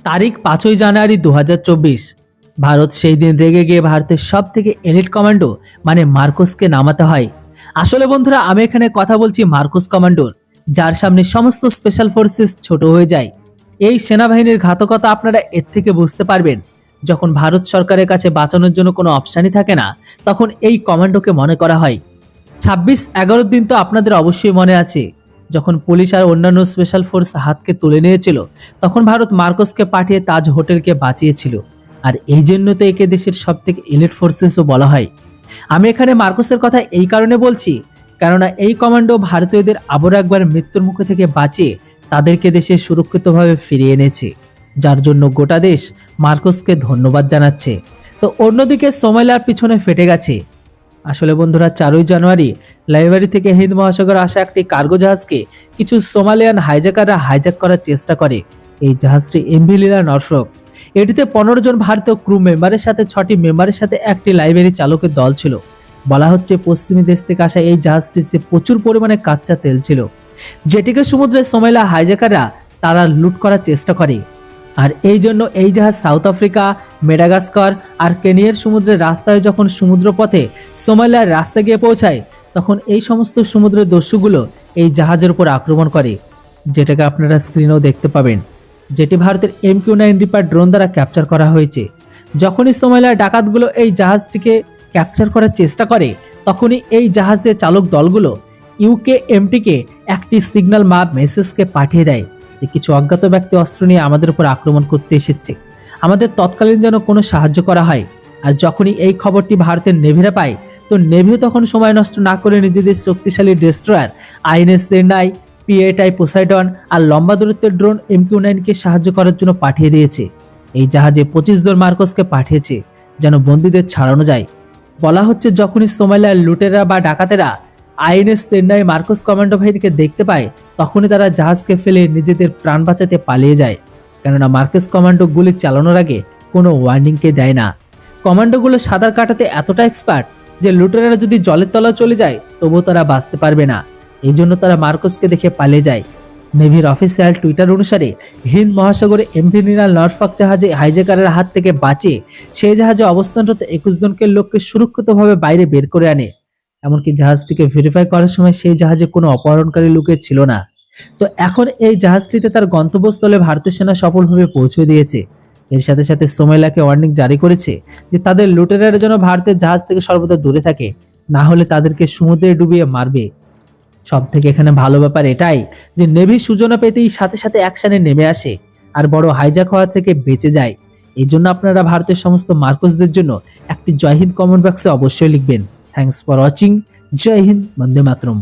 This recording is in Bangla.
তারিখ 5ই জানুয়ারি 2024। ভারত সেই দিন রেগে গিয়ে ভারতের সব থেকে এলিট কমান্ডো মানে মার্কোসকে নামাতে হয়। আসলে বন্ধুরা, আমি এখানে কথা বলছি মার্কোস কমান্ডোর, যার সামনে সমস্ত স্পেশাল ফোর্সেস ছোট হয়ে যায়। এই সেনাবাহিনীর ঘাতকতা আপনারা এর থেকে বুঝতে পারবেন। যখন ভারত সরকারের কাছে বাঁচানোর জন্য কোনো অপশানই থাকে না, তখন এই কমান্ডোকে মনে করা হয়। 26/11 দিন তো আপনাদের অবশ্যই মনে আছে, যখন পুলিশ আর অন্যান্য স্পেশাল ফোর্স হাতকে তুলে নিয়েছিল, তখন ভারত মার্কোসকে পাঠিয়ে তাজ হোটেলকে বাঁচিয়েছিল। আর এই জন্য তো একে দেশের সব থেকে এলিট ফোর্সেসও বলা হয়। আমি এখানে মার্কোসের কথা এই কারণে বলছি, কেননা এই কমান্ডো ভারতীয়দের আবার একবার মৃত্যুর মুখে থেকে বাঁচিয়ে তাদেরকে দেশে সুরক্ষিতভাবে ফিরিয়ে এনেছে, যার জন্য গোটা দেশ মার্কোসকে ধন্যবাদ জানাচ্ছে। তো অন্যদিকে সোমালিয়ার পিছনে ফেটে গেছে। আসলে বন্ধুরা, 4ই জানুয়ারি লাইবেরিয়া থেকে হিন্দ মহাসাগর আসা একটি কার্গো জাহাজকে কিছু সোমালিয়ান হাইজ্যাকাররা হাইজ্যাক করার চেষ্টা করে। এই জাহাজটি এমভি লীলা নরফক। এটিতে 15 জন ভারতীয় ক্রু মেম্বারের সাথে 6টি মেম্বারের সাথে একটি লাইবেরিয়া চালকের দল ছিল। বলা হচ্ছে পশ্চিমী দেশ থেকে আসা এই জাহাজটিতে প্রচুর পরিমাণে কাঁচা তেল ছিল, যেটিকে সমুদ্রে সোমালিয়া হাইজ্যাকাররা তারা লুট করার চেষ্টা করে। আর এই জন্য এই জাহাজ সাউথ আফ্রিকা, মেডাগাস্কার আর কেনিয়ার সমুদ্রের রাস্তায় যখন সমুদ্রপথে সোমালিয়ার রাস্তা গিয়ে পৌঁছায়, তখন এই সমস্ত সমুদ্রের দস্যুগুলো এই জাহাজের উপর আক্রমণ করে, যেটাকে আপনারা স্ক্রিনেও দেখতে পাবেন, যেটি ভারতের MQ-9 রিপার ড্রোন দ্বারা ক্যাপচার করা হয়েছে। যখনই সোমালিয়ার ডাকাতগুলো এই জাহাজটিকে ক্যাপচার করার চেষ্টা করে, তখনই এই জাহাজের চালক দলগুলো UKMT-কে একটি সিগন্যাল মাপ মেসেজকে পাঠিয়ে দেয় যে কিছু অজ্ঞাত ব্যক্তি অস্ত্র নিয়ে আমাদের উপর আক্রমণ করতে এসেছে, আমাদের তৎকালীন যেন কোনো সাহায্য করা হয়। আর যখনই এই খবরটি ভারতের নেভিরা পায়, তো নেভিও তখন সময় নষ্ট না করে নিজেদের শক্তিশালী destroyer INS Chennai, PATI Poseidon আর লম্বা দূরত্বের ড্রোন MQ-9কে সাহায্য করার জন্য পাঠিয়ে দিয়েছে। এই জাহাজে 25 জন মার্কোসকে পাঠিয়েছে যেন বন্দীদের ছাড়ানো যায়। বলা হচ্ছে যখনই সোমালিয়ার লুটেরা বা ডাকাতেরা INS চেন্নাই মার্কোস কমান্ডো বাহিনীকে দেখতে পায়, তখনই তারা জাহাজকে ফেলে নিজেদের প্রাণ বাঁচাতে পালিয়ে যায়, কেননা মার্কোস কমান্ডো গুলি চালানোর আগে কোনো ওয়ার্নিংকে দেয় না। কমান্ডোগুলো সাঁতার কাটাতে এতটা এক্সপার্ট যে লুটেরারা যদি জলের তলায় চলে যায় তবুও তারা বাঁচতে পারবে না। এই জন্য তারা মার্কোসকে দেখে পালিয়ে যায়। নেভির অফিসিয়াল টুইটার অনুসারে হিন্দ মহাসাগরে MV নীলা নরফক জাহাজে হাইজ্যাকারের হাত থেকে বাঁচিয়ে সেই জাহাজে অবস্থানরত 21 জনকে লোককে সুরক্ষিতভাবে বাইরে বের করে আনে। এমনকি জাহাজটিকে ভেরিফাই করার সময় সেই জাহাজে কোনো অপহরণকারী লোকে ছিল না। তো এখন এই জাহাজটিতে তার গন্তব্যস্থলে ভারতীয় সেনা সফলভাবে পৌঁছে দিয়েছে। এর সাথে সাথে সোমালিয়াকে ওয়ার্নিং জারি করেছে যে তাদের লুটেরারা যেন ভারতের জাহাজ থেকে সর্বদা দূরে থাকে, না হলে তাদেরকে সমুদ্রে ডুবিয়ে মারবে। সব থেকে এখানে ভালো ব্যাপার এটাই যে নেভির সূচনা পেতেই সাথে সাথে অ্যাকশনে নেমে আসে আর বড় হাইজ্যাক হওয়া থেকে বেঁচে যায়। এই জন্য আপনারা ভারতের সমস্ত মার্কোসদের জন্য একটি জয় হিন্দ কমেন্ট বক্সে অবশ্যই লিখবেন। Thanks for watching. জয় হিন্দ, বন্দে মাতরম।